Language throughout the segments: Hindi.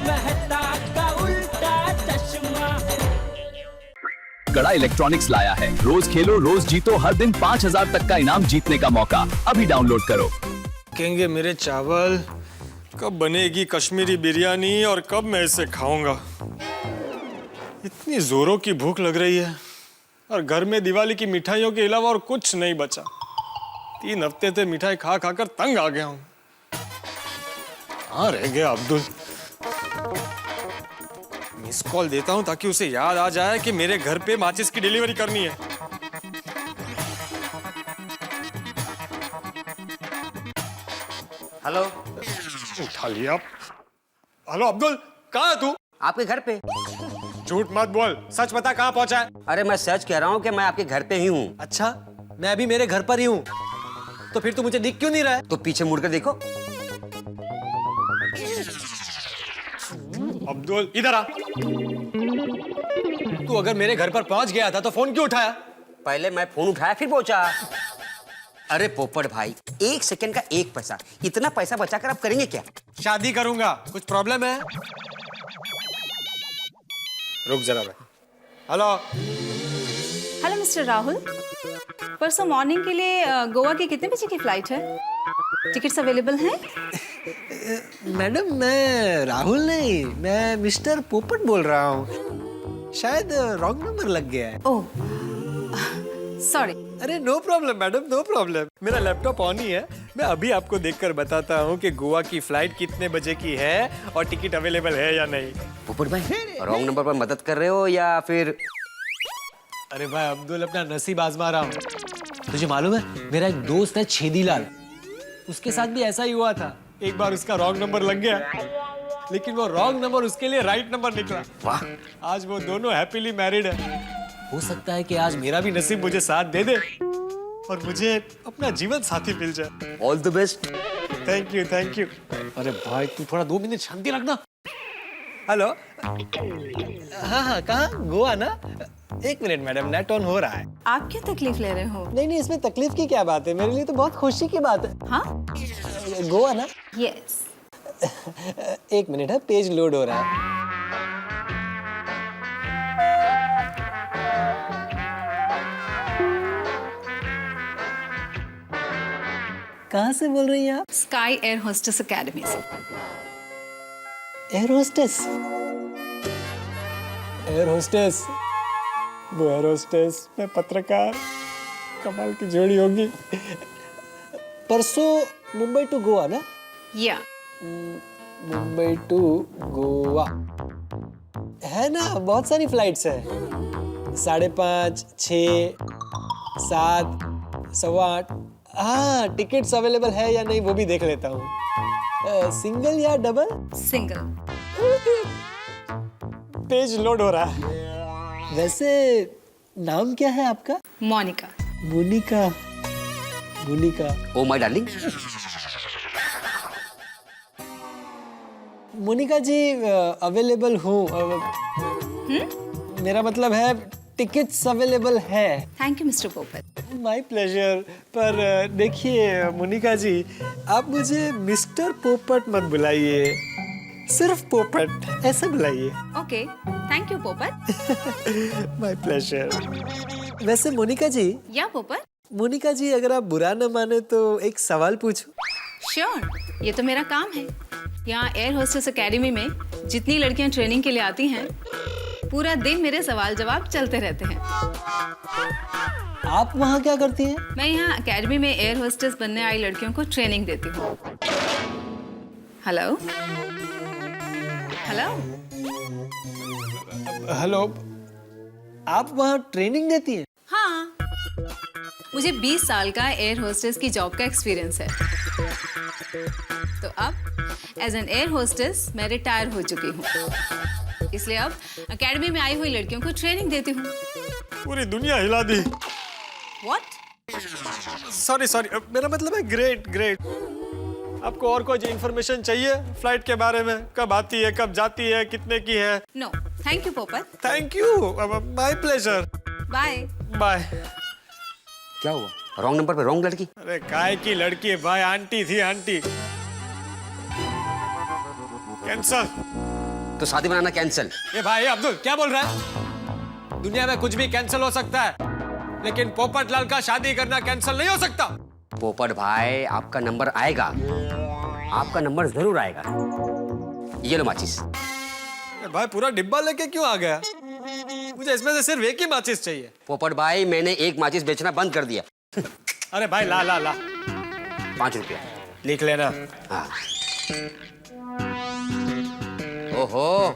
मेहता का उल्टा चश्मा। गड़ा इलेक्ट्रॉनिक्स लाया है, रोज खेलो रोज जीतो, हर दिन 5,000 तक का इनाम जीतने का मौका। अभी डाउनलोड करो। कहेंगे मेरे चावल, कब बनेगी कश्मीरी बिरयानी और कब मैं इसे खाऊंगा। इतनी जोरों की भूख लग रही है और घर में दिवाली की मिठाइयों के अलावा और कुछ नहीं बचा। 3 हफ्ते से मिठाई खा खाकर तंग आ गया हूं। कहाँ रह गया अब्दुल? मिस कॉल देता हूं ताकि उसे याद आ जाए कि मेरे घर पे माचिस की डिलीवरी करनी है। हेलो। उठा लिया। हेलो अब्दुल, कहाँ है तू? आपके घर पे। झूठ मत बोल, सच बता कहाँ पहुंचा है? अरे मैं सच कह रहा हूँ कि मैं आपके घर पे ही हूँ। अच्छा, मैं अभी मेरे घर पर ही हूँ, तो फिर तू मुझे दिख क्यों नहीं रहा है? तो पीछे मुड़कर देखो। अब्दुल इधर आ। तू अगर मेरे घर पर पहुंच गया था तो फोन क्यों उठाया? पहले मैं फोन उठाया फिर पहुंचा। अरे पोपट भाई, 1 सेकंड का 1 पैसा, इतना पैसा बचाकर आप करेंगे क्या? शादी करूंगा। कुछ प्रॉब्लम है? रुक जरा भाई। हेलो। हेलो मिस्टर राहुल, परसों मॉर्निंग के लिए गोवा की कितने बजे की फ्लाइट है? टिकट्स अवेलेबल हैं? मैडम, मैं राहुल नहीं, मैं मिस्टर पोपट बोल रहा हूँ। शायद रॉन्ग नंबर लग गया है। Oh, sorry. अरे no problem madam, no problem. मेरा लैपटॉप ऑन ही है। मैं अभी आपको देखकर बताता हूँ कि गोवा की फ्लाइट कितने बजे की है और टिकट अवेलेबल है या नहीं। पोपट भाई, रॉन्ग नंबर पर मदद कर रहे हो या फिर? अरे भाई अब्दुल, अपना नसीब आजमा रहा हूँ। तुझे मालूम है, मेरा एक दोस्त है छेदीलाल, उसके साथ भी ऐसा ही हुआ था। एक बार उसका रॉन्ग नंबर लग गया, लेकिन वो रॉन्ग नंबर उसके लिए राइट नंबर निकला। वाह। आज वो दोनों हैप्पीली मैरिड है। हो सकता है कि आज मेरा भी नसीब मुझे साथ दे दे और मुझे अपना जीवन साथी मिल जाए। All the best. Thank you, thank you. अरे भाई, तू थोड़ा 2 मिनट शांति रखना। हेलो। हाँ, कहाँ? गोवा ना? 1 मिनट मैडम, नेट ऑन हो रहा है। आप क्यों तकलीफ ले रहे हो? नहीं, इसमें तकलीफ की क्या बात है? मेरे लिए तो बहुत खुशी की बात है। हाँ? गोवा ना? यस। 1 मिनट है, पेज लोड हो रहा है। कहाँ से बोल रही हैं आप? स्काई एयर होस्टेस अकेडमी से। Air hostess? एयर होस्टेस, वो एयर होस्टेस, मैं पत्रकार, कमाल की जोड़ी होगी। परसों मुंबई टू गोवा ना? या मुंबई टू गोवा है ना? बहुत सारी फ्लाइट्स हैं। 5:30, 6, 7, 8:15। हाँ, टिकट्स अवेलेबल है या नहीं वो भी देख लेता हूँ। सिंगल या डबल? सिंगल। पेज लोड हो रहा है। वैसे नाम क्या है आपका? Monica. Monica. Monica. Oh my darling. Monica ji, available हूँ। मेरा मतलब है टिकट्स अवेलेबल है। Thank you mister Popat. My pleasure. पर देखिए मोनिका जी, आप मुझे मिस्टर पोपट मत बुलाइए, सिर्फ पोपट ऐसे बुलाइए। ओके, थैंक यू पोपट। My pleasure. वैसे मोनिका जी, या पोपट? मोनिका जी, अगर आप बुरा न माने तो एक सवाल पूछूं? श्योर, ये तो मेरा काम है। यहाँ एयर होस्टेस एकेडमी में जितनी लड़कियाँ ट्रेनिंग के लिए आती हैं, पूरा दिन मेरे सवाल जवाब चलते रहते हैं। आप वहाँ क्या करती हैं? मैं यहाँ एकेडमी में एयर होस्टेस बनने आई लड़कियों को ट्रेनिंग देती हूँ। हेलो हेलो हेलो, आप वहाँ ट्रेनिंग देती हैं? हाँ, मुझे 20 साल का एयर होस्टेस की जॉब का एक्सपीरियंस है। तो अब एज एन एयर होस्टेस मैं रिटायर हो चुकी हूँ, इसलिए अब एकेडमी में आई हुई लड़कियों को ट्रेनिंग देती हूँ। पूरी दुनिया हिला दी। व्हाट? सॉरी, मेरा मतलब है ग्रेट ग्रेट। आपको और कोई इंफॉर्मेशन चाहिए फ्लाइट के बारे में? कब आती है, कब जाती है, कितने की है? No, thank you Popat. Thank you, my pleasure. Bye bye. क्या हुआ? रॉन्ग नंबर पे रॉन्ग लड़की? अरे काय की लड़की भाई, आंटी थी आंटी। कैंसल। तो शादी बनाना कैंसिल। ये भाई अब्दुल क्या बोल रहा है? दुनिया में कुछ भी कैंसिल हो सकता है, लेकिन पोपटलाल का शादी करना कैंसिल नहीं हो सकता। पोपट भाई आपका नंबर आएगा, आपका नंबर जरूर आएगा। ये लो माचिस। ये भाई पूरा डिब्बा लेके क्यों आ गया? मुझे इसमें से सिर्फ एक ही माचिस चाहिए। पोपट भाई मैंने एक माचिस बेचना बंद कर दिया। अरे भाई ला ला ला, 5 रुपया लिख लेना। हाँ। ओहो,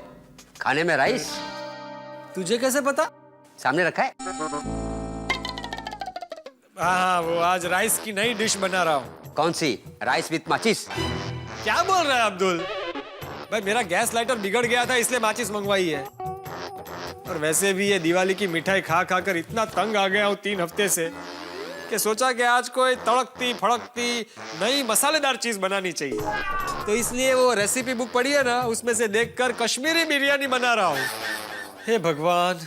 खाने में राइस तुझे कैसे पता? सामने रखा है। हाँ, वो आज राइस की नई डिश बना रहा हूँ। कौन सी? राइस विथ माचिस। क्या बोल रहा है अब्दुल? भाई मेरा गैस लाइटर बिगड़ गया था इसलिए माचिस मंगवाई है। और वैसे भी ये दिवाली की मिठाई खा खा कर इतना तंग आ गया हूँ 3 हफ्ते से कि सोचा कि आज कोई तड़कती फड़कती नई मसालेदार चीज बनानी चाहिए। तो इसलिए वो रेसिपी बुक पढ़ी है ना, उसमें से देखकर कश्मीरी बिरयानी बना रहा हूँ। हे भगवान,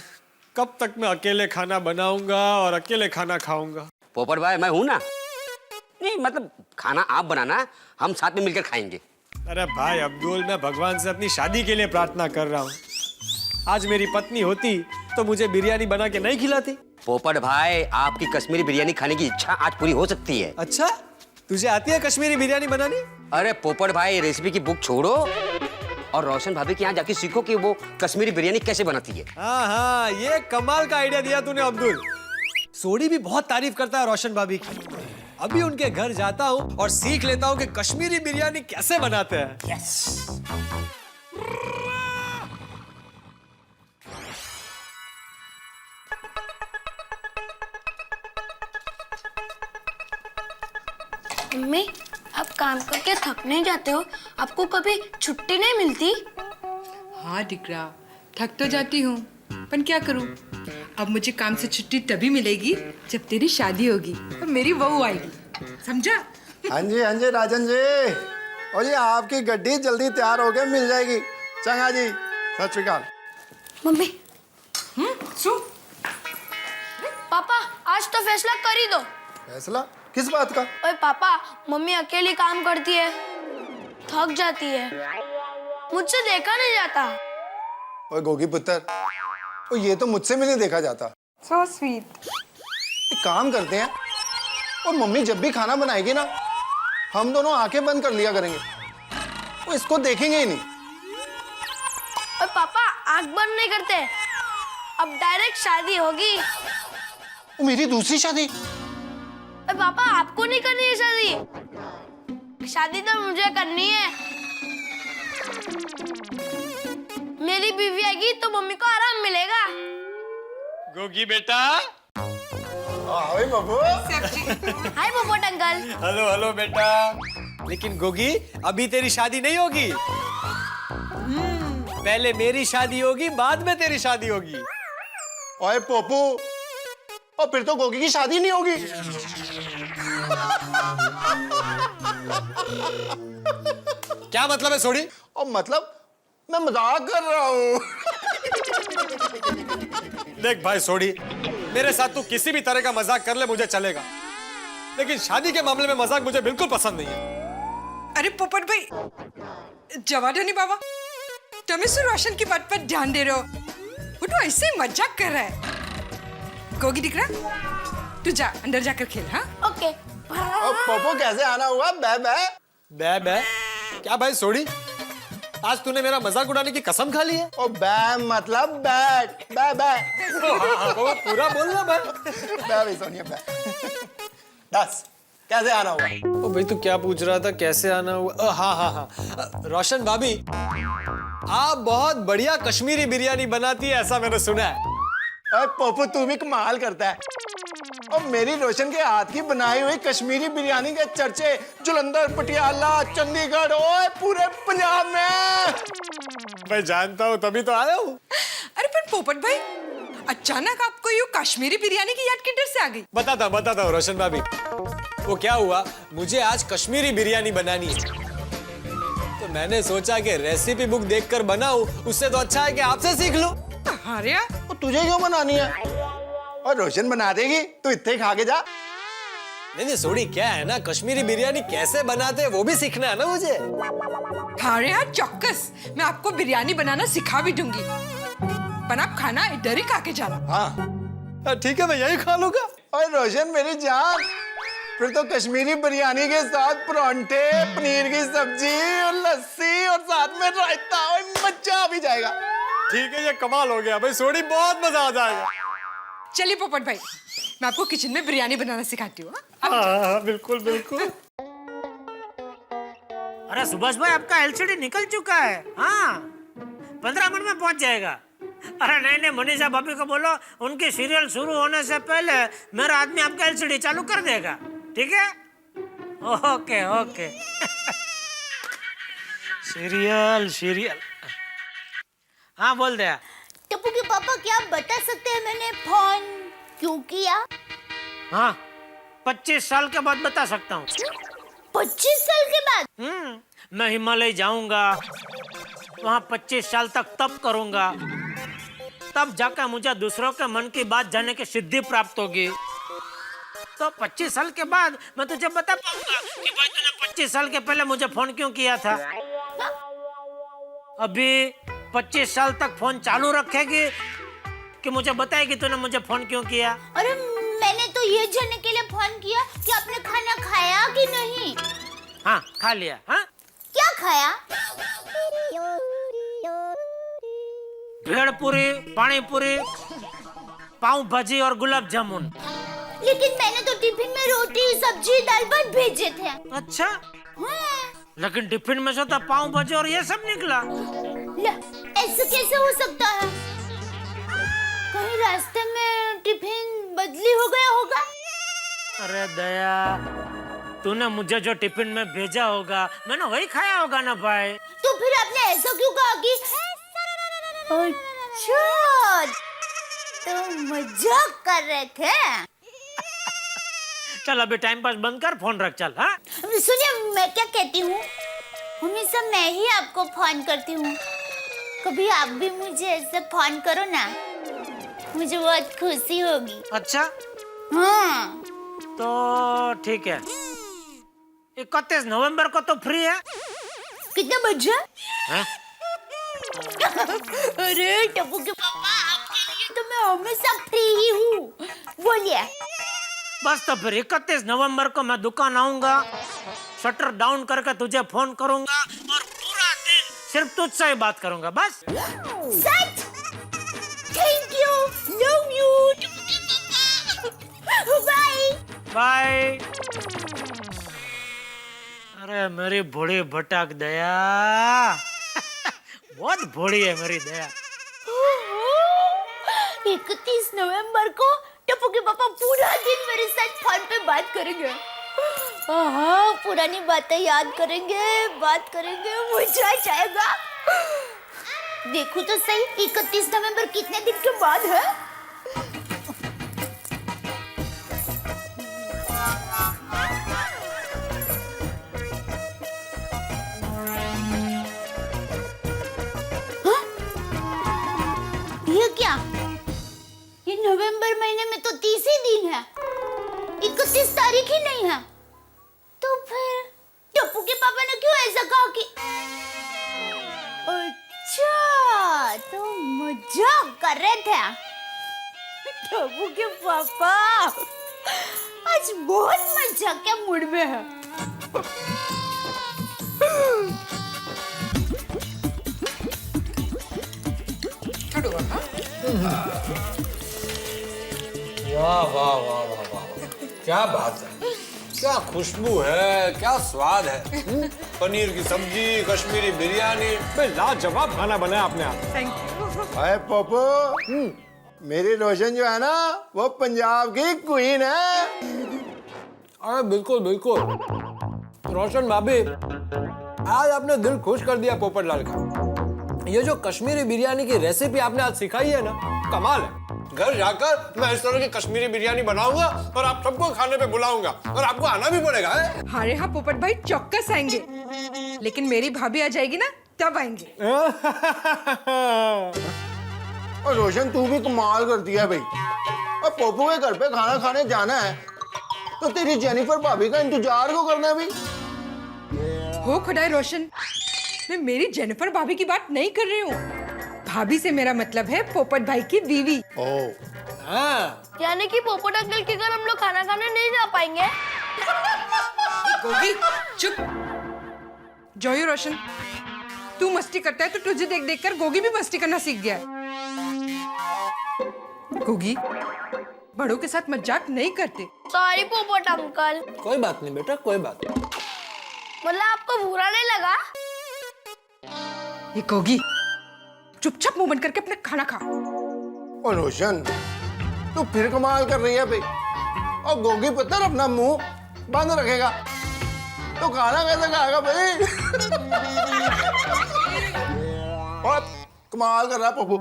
कब तक मैं अकेले खाना बनाऊंगा और अकेले खाना खाऊंगा? पोपट भाई मैं हूं ना। नहीं मतलब खाना आप बनाना, हम साथ में मिलकर खाएंगे। अरे भाई अब्दुल, मैं भगवान से अपनी शादी के लिए प्रार्थना कर रहा हूँ। आज मेरी पत्नी होती तो मुझे बिरयानी बना के नहीं खिलाती। पोपट भाई आपकी कश्मीरी बिरयानी खाने की इच्छा आज पूरी हो सकती है। अच्छा, तुझे आती है कश्मीरी बिरयानी बनानी? अरे पोपट भाई रेसिपी की बुक छोड़ो और रोशन भाभी के यहाँ जाके सीखो कि वो कश्मीरी बिरयानी कैसे बनाती है। हाँ हाँ, ये कमाल का आइडिया दिया तूने अब्दुल। सोडी भी बहुत तारीफ करता है रोशन भाभी की। अभी उनके घर जाता हूँ और सीख लेता हूँ कि कश्मीरी बिरयानी कैसे बनाते हैं। यस। मम्मी, आप काम करके थक नहीं जाते हो? आपको कभी छुट्टी नहीं मिलती? हाँ दिकरा, थक तो जाती हूँ, पर क्या करूँ? अब मुझे काम से छुट्टी तभी मिलेगी जब तेरी शादी होगी और मेरी बहू आएगी, समझा? हाँ जी राजन जी। और ये आपकी गड्डी जल्दी तैयार हो गए, मिल जाएगी। चंगा जी, सत श्री अकाल। मम्मी। सुन। पापा, आज तो फैसला कर ही दो। फैसला किस बात का? ओए पापा, मम्मी अकेली काम करती है, थक जाती है, मुझसे देखा नहीं जाता। ओए गोगी पुत्र, ओ ये तो मुझसे भी नहीं देखा जाता। So sweet. एक काम करते हैं, और मम्मी जब भी खाना बनाएगी ना, हम दोनों आंखें बंद कर लिया करेंगे, वो इसको देखेंगे ही नहीं। ओए पापा, आंख बंद नहीं करते, अब डायरेक्ट शादी होगी। वो मेरी दूसरी शादी? ओए पापा, आपको नहीं करनी है शादी, शादी तो मुझे करनी है। मेरी बीवी आएगी तो मम्मी को आराम मिलेगा। गोगी बेटा। हाय बाबू। हाय पोपट अंकल। हेलो हेलो बेटा। लेकिन गोगी, अभी तेरी शादी नहीं होगी। पहले मेरी शादी होगी, बाद में तेरी शादी होगी। ओए पोपू, और फिर तो गोगी की शादी नहीं होगी। क्या मतलब है सोडी? और मतलब मैं मजाक कर रहा हूँ। देख भाई सोडी, मेरे साथ तू किसी भी तरह का मजाक कर ले मुझे चलेगा, लेकिन शादी के मामले में मजाक मुझे बिल्कुल पसंद नहीं है। अरे पोपट भाई, जवानी बाबा, तुम इस रोशन की बात पर ध्यान दे रहे हो, वो तो ऐसे ही मजाक कर रहा है। गोगी दिख रहा, तू जा अंदर जाकर खेल। हाँ ओके। और पोपो कैसे आना हुआ? बै बै बै बै क्या भाई सोडी, आज तूने मेरा मजाक उड़ाने की कसम खा ली है? ओ बै मतलब बैट, बै बै। वो पूरा बोलना भाई। बै भी सोनिया बै। दस कैसे आना हुआ? ओ भाई तू क्या पूछ रहा था, कैसे आना हुआ? हाँ हाँ हाँ, रोशन भाभी, आप बहुत बढ़िया कश्मीरी बिरयानी बनाती है ऐसा मैंने सुना है। अरे पोपो तू भी कमाल करता है। और मेरी रोशन के हाथ की बनाई हुई कश्मीरी बिरयानी के चर्चे जालंधर, पटियाला, चंडीगढ़ और पूरे पंजाब में। मैं जानता हूँ तभी तो आया हूँ। अरे पर पोपट भाई, अचानक आपको यूँ कश्मीरी बिरयानी की याद किधर से आ गई? बताता हूँ रोशन भाभी। वो क्या हुआ, मुझे आज कश्मीरी बिरयानी बनानी है, तो मैंने सोचा कि रेसिपी बुक देखकर बनाऊं, उससे तो अच्छा है कि आपसे सीख लूं। अरे यार, तो तुझे क्यों बनानी है? और रोशन बना देगी, तू इतने खा के जा। अरे पोपट भाई, हाँ, हाँ, हाँ। हाँ, हाँ, हाँ। बै बै। बै बै। पोपट भाई, बै बै। बै बै। बै बै। बै बै। नहीं सोडी, क्या है ना, कश्मीरी बिरयानी कैसे बनाते हैं वो भी सीखना है ना मुझे। हाँ रे हाँ, चौक्कस मैं आपको बिरयानी बनाना सिखा भी दूंगी, पर आप खाना इधर ही खा के जाना। हाँ ठीक है, मैं यही खा लूंगा। और रोशन मेरी जान, फिर तो कश्मीरी बिरयानी के साथ परांठे, पनीर की सब्जी और लस्सी और साथ में रायता, और मजा भी जाएगा। ठीक है, ये कमाल हो गया भाई सोडी, बहुत मजा आ जाएगा। चलिए पोपट भाई, मैं आपको किचन में बिरयानी बनाना सिखाती हूँ। हाँ, बिल्कुल बिल्कुल। अरे सुभाष भाई, आपका एलसीडी निकल चुका है। हाँ, 15 मिनट में पहुंच जाएगा। अरे नहीं, मनीषा भाभी को बोलो, उनकी सीरियल शुरू होने से पहले मेरा आदमी आपका एलसीडी चालू कर देगा। ठीक है? Okay okay. सीरियल। हाँ बोल दे। टप्पू के पापा, क्या आप बता सकते हैं मैंने फोन क्यों किया? हाँ, 25 साल के बाद बता सकता हूँ। 25 साल के बाद? मैं हिमालय जाऊंगा, वहाँ 25 साल तक तप करूंगा, तब जाकर मुझे दूसरों के मन की बात जानने की सिद्धि प्राप्त होगी। तो 25 साल के बाद मैं तुझे बता पाऊंगा कि भाई तूने 25 साल के पहले मुझे फोन क्यों किया था। अभी 25 साल तक फोन चालू रखेगी कि मुझे बताएगी तूने मुझे फोन क्यों किया। अरे मैंने तो ये जानने के लिए फोन किया कि आपने खाना खाया कि नहीं। हाँ, खा लिया। हाँ, क्या खाया? भेड़ पूरी, पानी पूरी, पाव भाजी और गुलाब जामुन। लेकिन मैंने तो टिफिन में रोटी, सब्जी, दाल भात भेजे थे। अच्छा, हाँ। लेकिन टिफिन में से तो पाव भाजी और ये सब निकला। ऐसे कैसे हो सकता है? कहीं रास्ते में टिफिन बदली हो गया होगा। अरे दया, तूने मुझे जो टिफिन में भेजा होगा मैंने वही खाया होगा ना भाई। तो फिर आपने ऐसा क्यों कहा कि अच्छा, तो मजाक कर रहे थे? चल अभी टाइम पास बंद कर, फोन रख चल। हाँ, सुनिए, मैं क्या कहती हूँ, हमेशा मैं ही आपको फोन करती हूँ, कभी आप भी मुझे ऐसे फोन करो ना, मुझे बहुत खुशी होगी। अच्छा, हाँ। तो ठीक है, 31 नवंबर को तो फ्री है। कितने बजे? हाँ? अरे टप्पू के पापा, आपके लिए तो मैं हमेशा फ्री ही हूँ, बोलिए। बस तो फिर 31 नवंबर को मैं दुकान आऊंगा, शटर डाउन करके तुझे फोन करूंगा और पूरा दिन सिर्फ तुझसे ही बात करूंगा, बस। सच? Thank you, love you, bye bye. अरे मेरी भोड़ी भटक दया, बहुत भोड़ी है मेरी दया। 31 नवंबर को टप्पू के पापा पूरा दिन मेरे साथ फोन पे बात करेंगे। हाँ, पुरानी बातें याद करेंगे, बात करेंगे, मजा आ जाएगा। देखो तो सही, 31 नवंबर कितने दिन के बाद है? हाँ? ये क्या? ये नवंबर महीने में तो 30 ही दिन है, 31 तारीख ही नहीं है। तो फिर टप्पू के पापा ने क्यों ऐसा कहा कि अच्छा, तो मजाक कर रहे थे टप्पू के पापा। आज बहुत मजाक के मूड में है। वाह वाह वाह वाह वाह, क्या बात है, क्या खुशबू है, क्या स्वाद है। पनीर की सब्जी, कश्मीरी बिरयानी, लाजवाब खाना बनाया आपने। Thank you. अरे पोपो, मेरी रोशन जो है ना, वो पंजाब की क्वीन है। अरे बिल्कुल बिल्कुल, रोशन भाभी, आज आपने दिल खुश कर दिया पोपटलाल का। ये जो कश्मीरी बिरयानी की रेसिपी आपने आज सिखाई है ना, कमाल है। घर जाकर मैं इस तरह की कश्मीरी बिरयानी बनाऊंगा और आप सबको खाने पे बुलाऊंगा, और आपको आना भी पड़ेगा। हाँ रे हाँ पोपट भाई, चौक्कस आएंगे, लेकिन मेरी भाभी आ जाएगी ना, तब आएंगे। और रोशन, तू भी कमाल करती है भाई। और पोपो के घर पे खाना खाने जाना है तो तेरी जेनिफर भाभी का इंतजार को करना है भी। हो खुदाई रोशन, मैं मेरी जेनिफर भाभी की बात नहीं कर रही हूँ। भाभी से मेरा मतलब है पोपट भाई की बीवी। हाँ, यानी कि पोपट अंकल के घर हम लोग खाना खाने नहीं जा पाएंगे। गोगी चुप। जोयो रोशन, तू मस्ती करता है तो तुझे देख देख कर गोगी भी मस्ती करना सीख गया है। गोगी, बड़ों के साथ मजाक नहीं करते। सॉरी पोपट अंकल। कोई बात नहीं बेटा, कोई बात नहीं। मतलब आपको बुरा नहीं लगा? ये गोगी, चुपचाप मुंह बंद करके अपना खाना खा। और रोशन, तू फिर कमाल कर रही है भाई। और गोगी पुत्र अपना मुंह बंद रखेगा तो खाना कैसे खाएगा भाई? और कमाल कर रहा है पप्पू।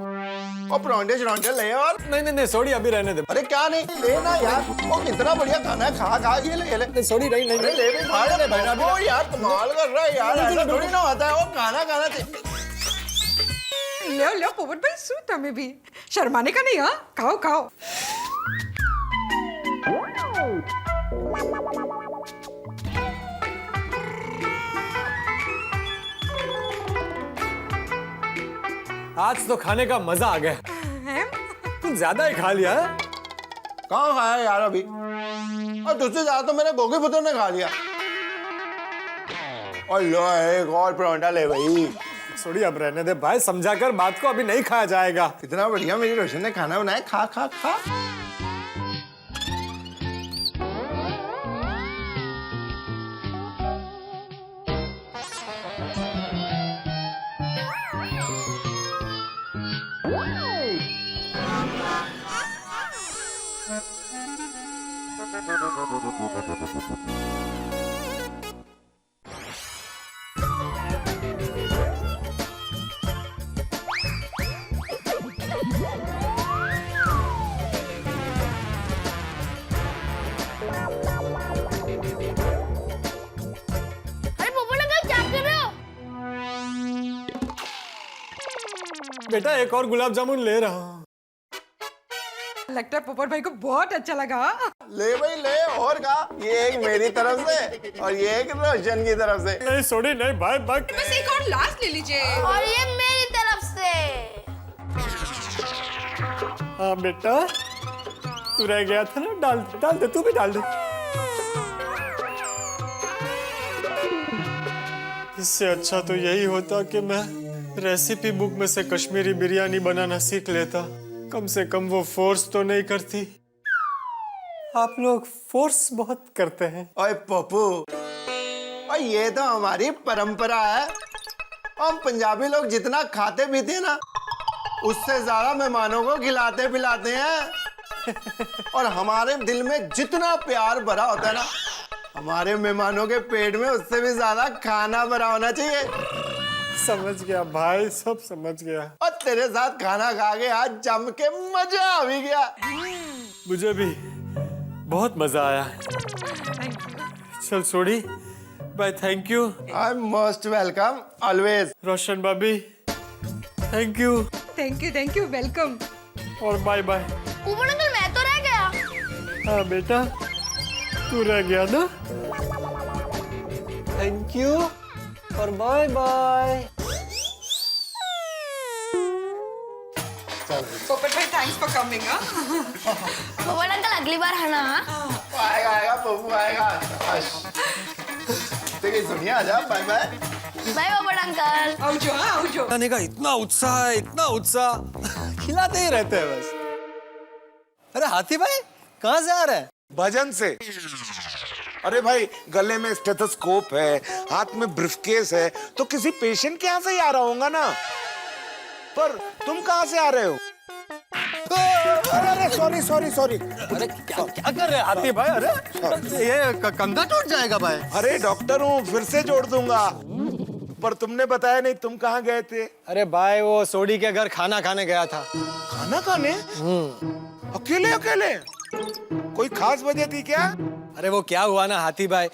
और परांठे शरांठे ले और। नहीं सॉरी, अभी रहने दे। अरे क्या नहीं लेना यार, वो कितना बढ़िया खाना है, खा खा ये ले ले। सॉरी, नहीं अरे ले भी खा ले भाई। वो यार कमाल कर रहा है यार, ऐसा थोड़ी ना होता है। वो खाना खाना चाहिए। ले पोपट भाई, सूत हमें भी शर्माने का नहीं। हाँ, खाओ खाओ। आज तो खाने का मजा आ गया। कुछ ज्यादा ही खा लिया है। कहाँ खाया यार अभी? और तुझसे ज्यादा तो मेरे गोगी पुत्र ने खा लिया। और लो एक और परांठा ले भाई। सॉरी, अब रहने दे भाई, समझा कर बात को, अभी नहीं खाया जाएगा। इतना बढ़िया मेरी रोशन ने खाना बनाया, खा खा खा। अरे पोपट अंकल क्या कर रहे हो? बेटा एक और गुलाब जामुन ले रहा हूँ। लगता है पोपट भाई को बहुत अच्छा लगा। ले भाई ले, और का ये एक मेरी तरफ से और ये एक रोशन की तरफ से। नहीं सॉरी, नहीं भाई बक। बस एक और लास्ट ले लीजिए। और ये मेरी तरफ से। हाँ बेटा, तू रह गया था ना, डाल दे, तू भी डाल दे। इससे अच्छा तो यही होता कि मैं रेसिपी बुक में से कश्मीरी बिरयानी बनाना सीख लेता। कम से कम वो फोर्स तो नहीं करती। आप लोग फोर्स बहुत करते हैं। ओए पप्पू, और ये तो हमारी परंपरा है। हम पंजाबी लोग जितना खाते पीते हैं ना, उससे ज्यादा मेहमानों को खिलाते पिलाते हैं। और हमारे दिल में जितना प्यार भरा होता है ना, हमारे मेहमानों के पेट में उससे भी ज्यादा खाना भरा होना चाहिए। समझ गया भाई, सब समझ गया। और तेरे साथ खाना खा के आज जम के मजा आ भी गया। मुझे भी बहुत मजा आया। चल सोडी bye, thank you. I am most welcome always. Roshan भाभी thank you. Thank you, welcome. और बाय बाय। पोपट अंकल मैं तो रह गया। हाँ बेटा, तू रह गया ना। थैंक यू और बाय बाय। पोपट भाई थैंक्स फॉर कमिंग। पोपट अंकल अगली बार है ना? आएगा आएगा पप्पू आएगा। देखिए सुनिए, आजा। Bye bye. Bye Popat uncle. आओ जो। खाने का इतना उत्साह है, इतना उत्साह, खिलाते ही रहते हैं बस। अरे हाथी भाई कहाँ से आ रहे हैं? भजन से। अरे भाई, गले में स्टेथोस्कोप है, हाथ में ब्रीफकेस है, तो किसी पेशेंट के यहाँ से ही आ रहा होगा ना। पर तुम कहाँ से आ रहे हो? अरे सॉरी। अरे क्या कर रहे हैं हाथी भाई? अरे ये कंधा टूट जाएगा भाई। अरे डॉक्टर हूँ, फिर से जोड़ दूंगा। पर तुमने बताया नहीं तुम कहाँ गए थे। अरे भाई वो सोडी के घर खाना खाने गया था। खाना खाने? अकेले अकेले? कोई खास वजह थी क्या? अरे वो क्या हुआ ना हाथी भाई,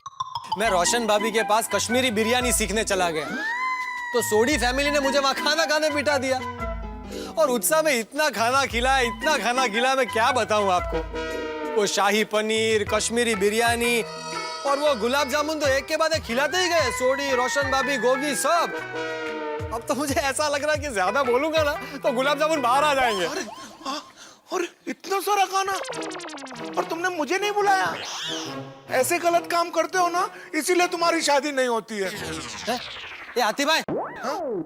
मैं रोशन भाभी के पास कश्मीरी बिरयानी सीखने चला गया, तो सोडी फैमिली ने मुझे वहां खाना खाने बिठा दिया और उत्साह में इतना खाना खिलाया, मैं क्या बताऊं आपको। वो शाही पनीर, कश्मीरी बिरयानी और वो गुलाब जामुन तो एक के बाद एक खिलाते ही गए। सोडी, रोशन भाभी, गोगी सब। अब तो मुझे ऐसा लग रहा है कि ज्यादा बोलूंगा ना तो गुलाब जामुन बाहर आ जाएंगे। और इतना सारा खाना, और तुमने मुझे नहीं बुलाया। ऐसे गलत काम करते हो ना, इसीलिए तुम्हारी शादी नहीं होती है। ये हाथी भाई,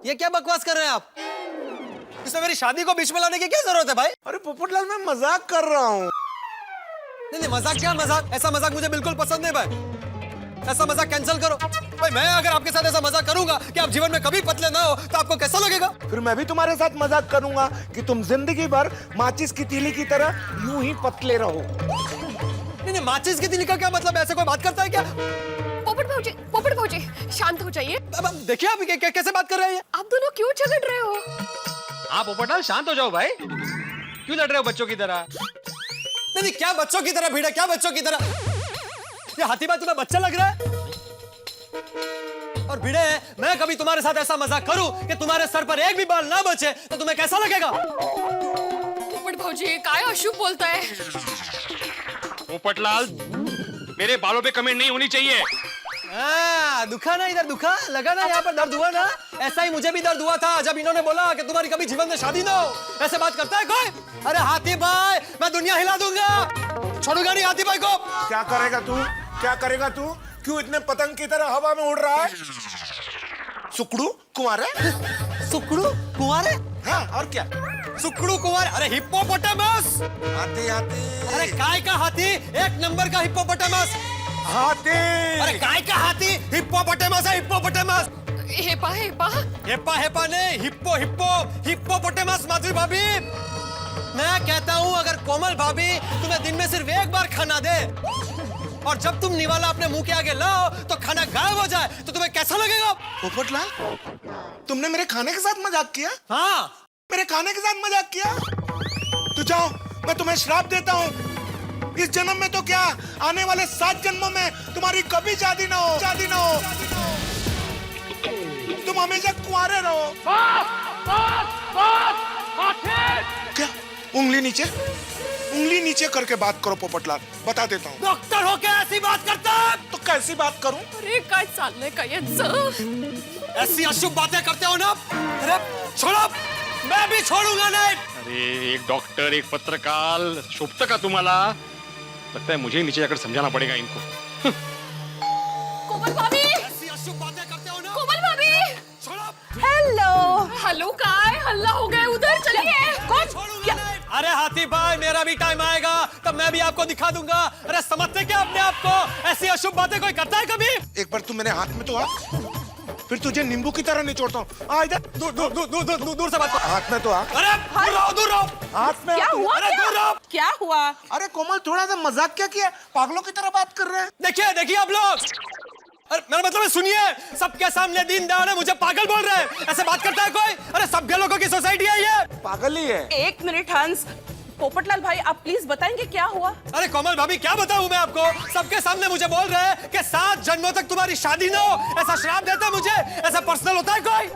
ये क्या बकवास कर रहे हैं आप? इसमें मेरी शादी को बीच में लाने की क्या जरूरत है भाई? अरे पोपटलाल, मैं मजाक कर रहा हूँ। नहीं मजाक क्या मजाक, ऐसा मजाक मुझे बिल्कुल पसंद नहीं भाई। ऐसा मजाक कैंसिल करो भाई। मैं अगर आपके साथ ऐसा मजाक करूंगा कि आप जीवन में कभी पतले ना हो तो आपको कैसा लगेगा? फिर मैं भी तुम्हारे साथ मजाक करूंगा कि तुम जिंदगी भर माचिस की तीली की तरह यूं ही पतले रहो। नहीं, माचिस की तीली का क्या मतलब? ऐसे कोई बात करता है क्या? पोपट भाऊजी शांत हो जाइए। अब देखिए आप कैसे बात कर रहे हैं। आप दोनों क्यों झगड़ रहे हो? हाँ पोपटलाल, शांत हो जाओ भाई। क्यों लड़ रहे हो बच्चों की तरह? नहीं, क्या बच्चों की तरह भीड़ है? क्या बच्चों की तरह? ये हाथी भाई तुम्हें बच्चा लग रहा है? और भिड़े, मैं कभी तुम्हारे साथ ऐसा मजाक करूं कि तुम्हारे सर पर एक भी बाल ना बचे तो तुम्हें कैसा लगेगा? पोपट भाऊजी काय अशुभ बोलता है। पोपटलाल, मेरे बालों पे कमेंट नहीं होनी चाहिए। दुखा ना इधर, दुखा लगा ना, यहाँ पर दर्द हुआ ना। ऐसा ही मुझे भी दर्द हुआ था जब इन्होंने बोला कि तुम्हारी कभी जीवन में शादी ना हो। ऐसे बात करता है कोई? अरे हाथी भाई, मैं दुनिया हिला दूंगा, छोड़ूंगा नहीं हाथी भाई को। क्या करेगा तू? क्या करेगा तू? क्यों इतने पतंग की तरह हवा में उड़ रहा है? सुकड़ू कुंवारे? सुकड़ू कुंवारे? हाँ, और क्या? सुकड़ू कुंवारे? अरे हिप्पोपोटामस। हाथी हाथी। अरे काय का हाथी? एक नंबर का हिप्पोपोटामस। हाथी। अरे काय का हाथी? हिप्पोपोटामस है, हिप्पोपोटामस। हेपा नहीं, हिप्पोपोटामस। माधुरी भाभी, मैं कहता हूँ अगर कोमल भाभी तुम्हें दिन में सिर्फ एक बार खाना दे और जब तुम निवाला अपने मुंह के आगे लाओ तो खाना गायब हो जाए तो तुम्हें कैसा लगेगा? पोपटलाल, तुमने मेरे खाने के साथ मजाक किया? हाँ, मेरे खाने के साथ मजाक किया? तो जाओ, मैं तुम्हें श्राप देता हूँ। इस जन्म में तो क्या, आने वाले 7 जन्मों में तुम्हारी कभी शादी ना हो। तुम हमेशा कुंवारे रहो। क्या? उंगली नीचे करके बात करो पोपटलाल, बता देता हूँ। डॉक्टर हो क्या ऐसी बात करता है? तो कैसी बात करूं? अरे काय चाललंय काय यांचं? ऐसी अशुभ बातें करते हो ना? अरे छोड़ो, मैं भी छोड़ूंगा नहीं। अरे एक डॉक्टर, एक पत्रकार, शोभतं का तुम्हाला? लगता है मुझे ही नीचे जाकर समझाना पड़ेगा इनको। कोमल भाभी, ऐसी अशुभ बातें करते हो ना? कोमल भाभी, छोड़ो। हेलो काय हल्ला हो गया उधर, चलिए। कौन? क्या? अरे हाथी भाई, मेरा भी टाइम आएगा तब मैं भी आपको दिखा दूंगा। अरे समझते क्या अपने आप को? ऐसी अशुभ बातें कोई करता है कभी? एक बार तू मेरे हाथ में तो आ, फिर तुझे नींबू की तरह निचोड़ता हूँ। आ इधर। दूर से बात कर। हाथ में तो आ। अरे दूर रहो। हाथ में क्या हुआ? अरे दूर रहो। क्या हुआ? अरे कोमल, थोड़ा सा मजाक क्या किया? पागलों की तरह बात कर रहे हैं। देखिए आप लोग, अरे मेरा मतलब है सुनिए, सबके सामने दीन दयाल है, मुझे पागल बोल रहे हैं। ऐसे बात करता है कोई? अरे सभ्य लोगों की सोसाइटी है ये। पागल ही है। एक मिनट हंस। पोपटलाल भाई, आप प्लीज बताएंगे क्या हुआ? अरे कोमल भाभी, क्या बताऊं मैं आपको? सबके सामने मुझे बोल रहे हैं कि 7 जन्मों तक तुम्हारी शादी ना हो। ऐसा श्राप देता है मुझे। ऐसा पर्सनल होता है कोई?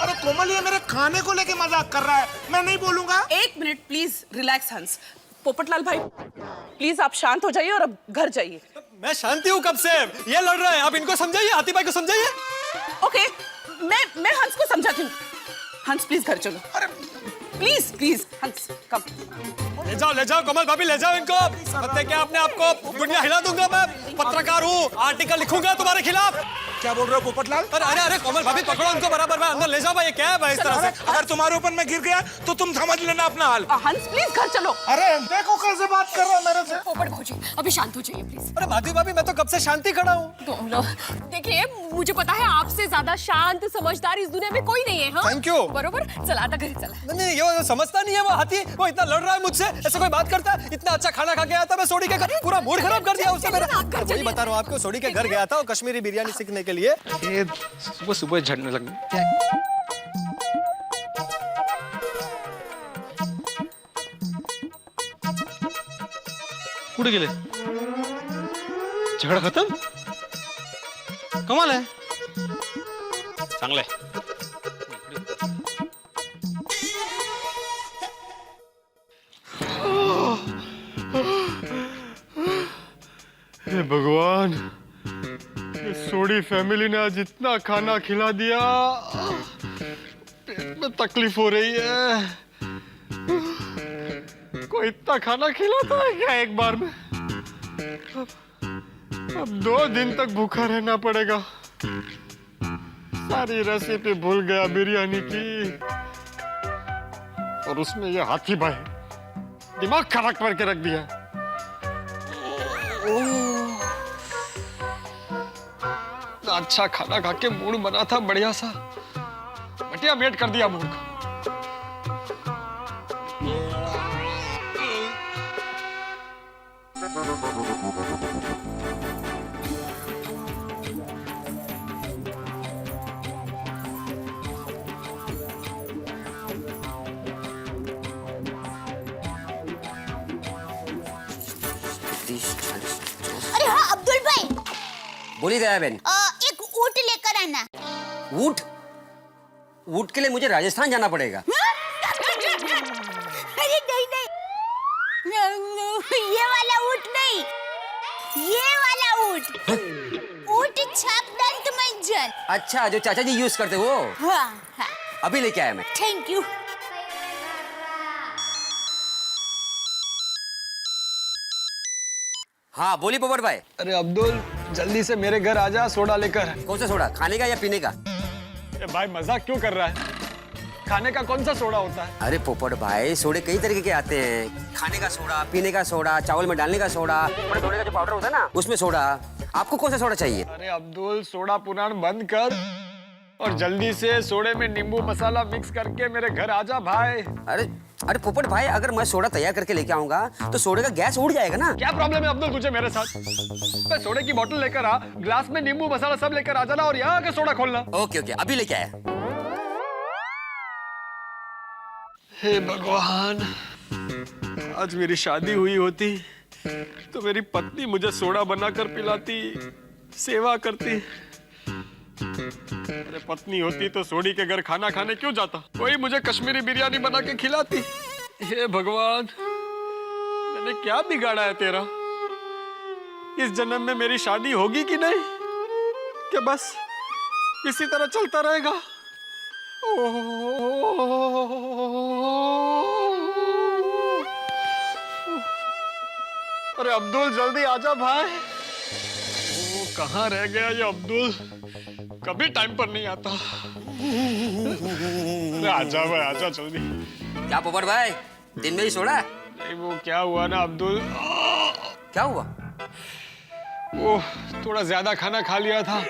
अरे कोमल, ये मेरे खाने को लेके मजाक कर रहा है, मैं नहीं बोलूंगा। एक मिनट प्लीज, रिलैक्स हंस। पोपटलाल भाई प्लीज आप शांत हो जाइए और अब घर जाइए। मैं शांति हूँ कब से? ये लड़ रहे हैं, आप इनको समझाइए, हाथी भाई को समझाइए। ओके, मैं हंस को समझाती हूँ। हंस प्लीज घर चलो। अरे प्लीज हंस कम। ले जाओ कोमल भाभी, ले जाओ इनको। पता क्या अपने आप को दुनिया हिला दूंगा मैं। पत्रकार हूँ, आर्टिकल लिखूंगा तुम्हारे खिलाफ। क्या बोल रहे हो पोपटलाल? अरे कोमल भाभी, पकड़ो उनको बराबर में, अंदर ले जाओ भाई। ये क्या है भाई इस तरह से? अगर तुम्हारे ऊपर मैं गिर गया तो तुम समझ लेना अपना हाल। हंस प्लीज घर चलो। अरे देखो कैसे बात कर रहा है मेरे से। पोपट भाजी अभी शांत हो जाइए प्लीज। अरे माधवी भाभी, मैं तो कब से शांति खड़ा हूँ। देखिए, मुझे पता है आपसे ज्यादा शांत समझदार इस दुनिया में कोई नहीं है। हाँ? Thank you। बरोबर, चला आता घरी चला। नहीं, ये समझता नहीं है वो हाथी। वो इतना लड़ रहा है मुझसे, ऐसे कोई बात करता है? इतना अच्छा खाना खा के आया था मैं सोडी के घर, पूरा मूड खराब कर दिया उसने मेरा। वही बता रहा हूँ आपको, सोडी के घर गया था कश्मीरी बिरयानी सीखने के लिए। सुबह सुबह झड़ने लग कुठे गेले? झगडा खतम? कमाल आहे, चांगलं आहे. पूरी फैमिली ने आज इतना खाना खिला दिया, पेट में तकलीफ हो रही है। कोई इतना खाना खिलाता है क्या एक बार में? अब 2 दिन तक भूखा रहना पड़ेगा। सारी रेसिपी भूल गया बिरयानी की, और उसमें ये हाथी भाई दिमाग खराब करके रख दिया। अच्छा खाना खा के मूड बना था बढ़िया सा, बटिया मेट कर दिया मूड को। अरे हाँ अब्दुल भाई, बोली दया बहन। एक ऊँट लेकर आना। ऊँट? ऊँट के लिए मुझे राजस्थान जाना पड़ेगा। अरे नहीं नहीं, ये वाला ऊँट नहीं, ये वाला ऊँट। ऊँट छाप दंत मंजन। अच्छा, जो चाचा जी यूज करते वो? हाँ हाँ। अभी लेके आया मैं। Thank you. हाँ बोली पोपट भाई। अरे अब्दुल, जल्दी से मेरे घर आजा सोडा लेकर। कौन सा सोडा, खाने का या पीने का? ए भाई मजाक क्यों कर रहा है? खाने का कौन सा सोडा होता है? अरे पोपट भाई, सोडे कई तरीके के आते हैं। खाने का सोडा, पीने का सोडा, चावल में डालने का सोडा, बड़े सोडे का जो पाउडर होता है ना उसमें सोडा। आपको कौन सा सोडा चाहिए? अरे अब्दुल, सोडा पुराण बंद कर और जल्दी से सोडे में नींबू मसाला मिक्स करके मेरे घर आजा भाई। अरे पोपट भाई, अगर मैं सोडा तैयार करके लेके आऊंगा तो सोडे का गैस उड़ जाएगा ना। क्या प्रॉब्लम है अब्दुल तुझे मेरे साथ? मैं सोडे की बोतल लेकर आ, ग्लास में नींबू मसाला सब लेकर आ जाना और यहाँ आके सोडा खोलना। ओके ओके, अभी लेके आया। हे भगवान, आज मेरी शादी हुई होती तो मेरी पत्नी मुझे सोडा बनाकर पिलाती, सेवा करती। अरे पत्नी होती तो सोडी के घर खाना खाने क्यों जाता? कोई मुझे कश्मीरी बिरयानी बना के खिलाती। हे भगवान, मैंने क्या बिगाड़ा है तेरा? इस जन्म में मेरी शादी होगी कि नहीं, कि बस इसी तरह चलता रहेगा? अरे अब्दुल जल्दी आजा भाई। कहाँ रह गया ये अब्दुल? कभी टाइम पर नहीं आता। अरे आजा भाई, आजा जल्दी। क्या पोपट भाई, दिन में ही सोडा? नहीं, वो क्या हुआ ना अब्दुल, क्या हुआ? वो थोड़ा ज्यादा खाना खा लिया था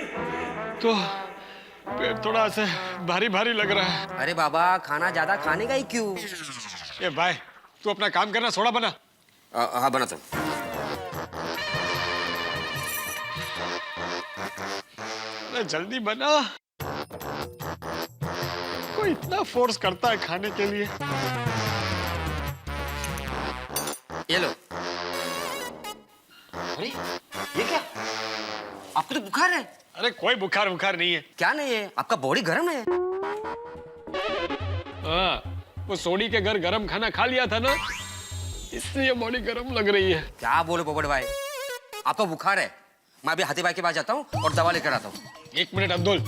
तो पेट थोड़ा से भारी भारी लग रहा है। अरे बाबा, खाना ज्यादा खाने का ही क्यों? ए भाई, तू अपना काम करना, सोडा बना। हाँ बना तो। जल्दी बना। कोई इतना फोर्स करता है खाने के लिए? ये लो। अरे ये क्या? आपको तो बुखार है। अरे कोई बुखार नहीं है। क्या नहीं है? आपका बॉडी गर्म है। हाँ, वो सोडी के घर गरम खाना खा लिया था ना, इसलिए बॉडी गरम लग रही है। क्या बोलो पोपट भाई, आपको बुखार है। मैं अभी हाथी भाई के पास जाता हूँ और दवा लेकर आता हूँ। 1 मिनट अब्दुल,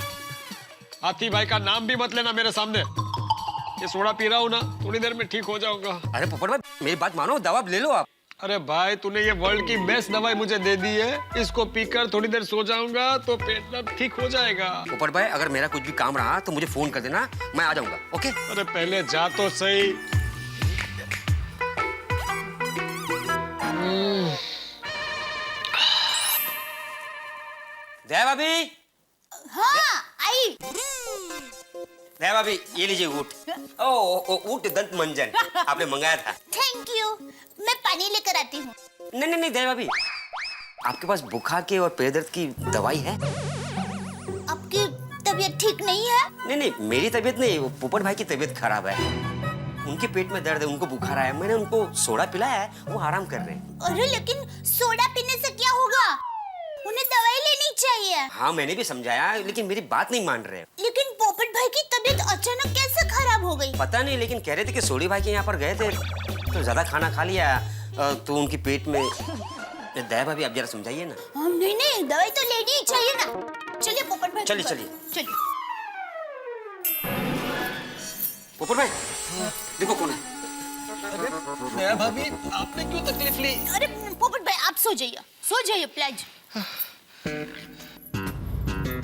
हाथी भाई का नाम भी मत लेना मेरे सामने। ये सोडा पी रहा हूँ ना, थोड़ी देर में ठीक हो जाऊंगा। अरे पोपट भाई, मेरी बात मानो, दवा ले लो आप। अरे भाई, तूने ये वर्ल्ड की बेस्ट दवाई मुझे दे दी है, इसको पीकर थोड़ी देर सो जाऊंगा तो पेट दर्द ठीक हो जाएगा। पोपट भाई, अगर मेरा कुछ भी काम रहा तो मुझे फोन कर देना, मैं आ जाऊंगा। ओके? अरे पहले जा तो सही। दया भाभी। हाँ आई। दया भाभी, ये लीजिए ऊँट। ऊँट दंत मंजन आपने मंगाया था। थैंक यू, मैं पानी लेकर आती हूँ। नहीं दया भाभी, आपके पास बुखार के और पेट दर्द की दवाई है? आपकी तबीयत ठीक नहीं है? नहीं, मेरी तबीयत नहीं, वो पोपट भाई की तबीयत खराब है। उनके पेट में दर्द है, उनको बुखार आया, मैंने उनको सोडा पिलाया है, वो आराम कर रहे हैं। अरे लेकिन सोडा पीने से क्या होगा? उन्हें दवाई लेनी चाहिए। हाँ मैंने भी समझाया, लेकिन मेरी बात नहीं मान रहे। लेकिन पोपट भाई की तबीयत अचानक कैसे खराब हो गई? पता नहीं, लेकिन कह रहे थे कि सोडी भाई के यहाँ पर गए थे तो ज्यादा खाना खा लिया तो उनकी पेट में। दया भाभी, आप जरा समझाइए ना। नहीं, दवाई तो लेनी ही चाहिए ना। चलिए पोपट भाई, चलिए, चलिए। चलिए। पोपट भाई, देखो कौन है। दया भाभी, आपने क्यों तकलीफ ली? अरे पोपट भाई, आप सो जाइए प्लीज।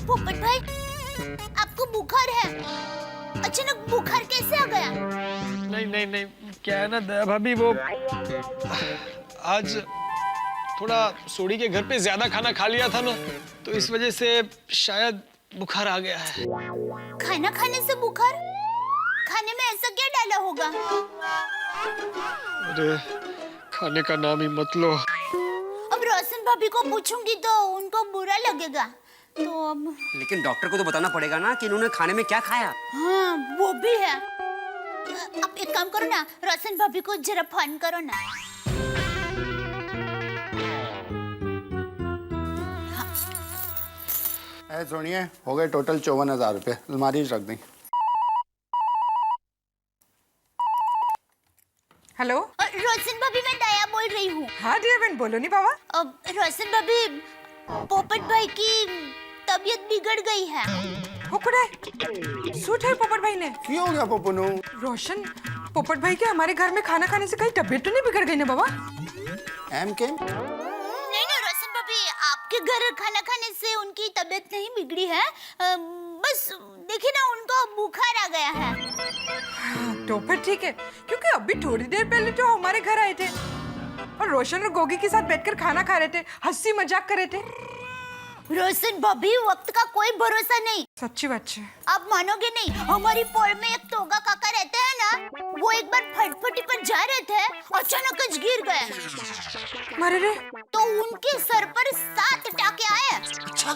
पोपट भाई, आपको बुखार है? अचानक बुखार कैसे आ गया? नहीं, क्या है ना दया भाभी, वो आज थोड़ा सोडी के घर पे ज्यादा खाना खा लिया था ना, तो इस वजह से शायद बुखार आ गया है। खाना खाने से बुखार? खाने में ऐसा क्या डाला होगा? अरे खाने का नाम ही मत लो। अब रोशन भाभी को पूछूंगी तो उनको बुरा लगेगा, तो अब। लेकिन डॉक्टर को तो बताना पड़ेगा ना कि इन्होंने खाने में क्या खाया। हाँ, वो भी है। आप एक काम करो ना, रोशन भाभी को जरा फोन करो ना। सुनिए, हो गए टोटल 54,000 रुपए, अलमारी रख दें। हेलो। रोशन भाभी, मैं दया बोल रही हूँ। हाँ डियर बहन, बोलो नहीं बाबा। अब रोशन भाभी, पोपट भाई की तबीयत बिगड़ गई है। सूट है पोपट भाई ने। क्यों हो गया पोपनू? रोशन, पोपट भाई के हमारे घर में खाना खाने से कहीं तबीयत तो नहीं बिगड़ गई ना बाबा? एम के? नहीं रोशन भाभी, आपके घर खाना खाने से उनकी तबीयत नहीं बिगड़ी है। बस देखिए ना, उनको बुखार आ गया है। तो फिर ठीक है, क्योंकि अभी थोड़ी देर पहले तो हमारे घर आए थे और रोशन और गोगी के साथ बैठकर खाना खा रहे थे, हंसी मजाक कर रहे थे। रोशन भाभी, वक्त का कोई भरोसा नहीं। सच्ची बात है। आप मानोगे नहीं, हमारी पोल में एक तोगा काका रहते हैं ना, वो एक बार फटफटी पर जा रहे थे, अचानक गिर गए। मरे रे। तो उनके सर पर 7 टाके आए। अच्छा।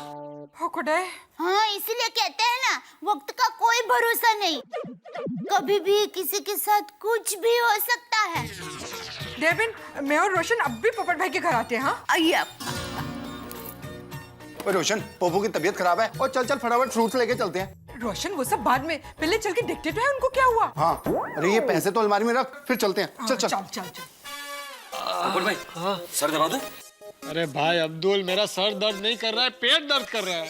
हाँ, इसीलिए कहते हैं ना, वक्त का कोई भरोसा नहीं, कभी भी किसी के साथ कुछ भी हो सकता है। डेविन, मैं और रोशन अब भी पोपट भाई के घर आते हैं। हाँ, आइए आप। रोशन, पोपो की तबीयत खराब है, और चल फटाफट फ्रूट्स लेके चलते हैं। रोशन, वो सब बाद में, पहले चल के देखते तो है उनको क्या हुआ। हाँ, अरे ये पैसे तो अलमारी में रख, फिर चलते हैं। चल। पोपट भाई, सर दबा दो। अरे भाई अब्दुल, मेरा सर दर्द नहीं कर रहा है, पेट दर्द कर रहा है।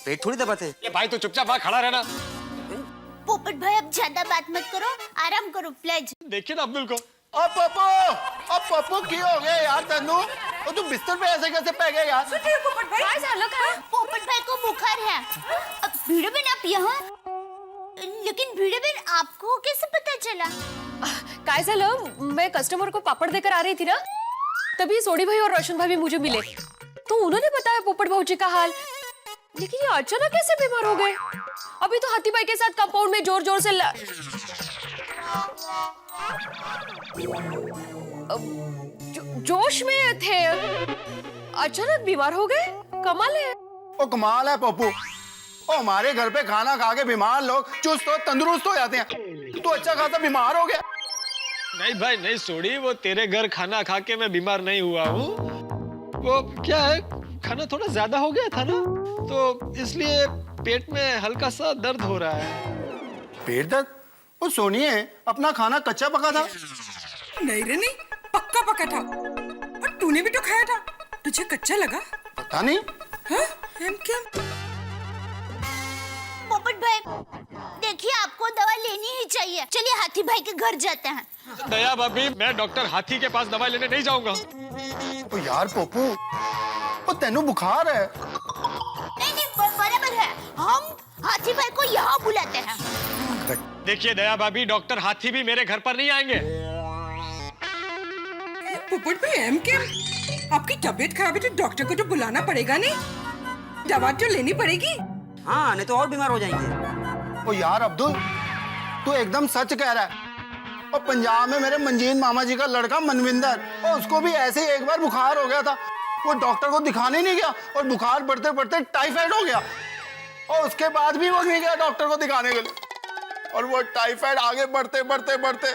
पेट थोड़ी दबाते। ये भाई तो चुपचाप वहाँ खड़ा रहना। पोपट भाई, अब ज्यादा बात मत करो, आराम करो प्लीज। देखिए ना अब्दुल को। अब पप्पू की हो गया यार तन्नू, और तू बिस्तर पे ऐसे कैसे पै गया यार? पोपट भाई, पोपट भाई को बुखार है। अब भिड़े बहन आप यहाँ, लेकिन भिड़े बहन आपको कैसे पता चला? काय झालं, मैं कस्टमर को पापड़ देकर आ रही थी ना, तभी सोडी भाई और रोशन भाई मुझे मिले, तो उन्होंने बताया पोपट भाऊ जी का हाल। लेकिन ये अचानक कैसे बीमार हो गए? अभी तो हाथी भाई के साथ कंपाउंड में जोर जोर से जोश में थे, अचानक बीमार हो गए। कमाल है। ओ कमाल है पप्पू, ओ हमारे घर पे खाना खा के बीमार लोग चुस्त और तंदुरुस्त हो जाते हैं, तू अच्छा खासा बीमार हो गया। नहीं भाई नहीं सोडी, वो तेरे घर खाना खा के मैं बीमार नहीं हुआ हूँ। वो क्या है, खाना थोड़ा ज्यादा हो गया था ना, तो इसलिए पेट में हल्का सा दर्द हो रहा है। पेट दर्द? वो सोनिए, अपना खाना कच्चा पका था। नहीं रे नहीं, पक्का पका था, और तूने भी तो खाया था, तुझे कच्चा लगा? पता नहीं। हाँ? क्या? पोपट भाई, देखिए आपको दवा लेनी ही चाहिए। चलिए हाथी भाई के घर जाते हैं। दया भाभी, मैं डॉक्टर हाथी के पास दवा लेने नहीं जाऊंगा। ओ यार पप्पू, वो तेनू बुखार है। नहीं, बराबर है, हम हाथी भाई को यहाँ बुलाते हैं। देखिए दया भाभी, डॉक्टर हाथी भी मेरे घर पर नहीं आएंगे। पोपट भाई, एम क्या? आपकी तबीयत खराब है तो डॉक्टर को तो बुलाना पड़ेगा नहीं? दवा तो लेनी पड़ेगी। हाँ, नहीं तो और बीमार हो जाएंगे। ओ यार अब्दुल, तू एकदम सच कह रहा है। और पंजाब में मेरे मंजीत मामा जी का लड़का मनविंदर, और उसको भी ऐसे ही एक बार बुखार हो गया था। वो डॉक्टर को दिखाने नहीं गया, और बुखार बढ़ते बढ़ते टाइफाइड हो गया, और उसके बाद भी वो नहीं गया डॉक्टर को दिखाने के लिए, और वो टाइफाइड आगे बढ़ते बढ़ते बढ़ते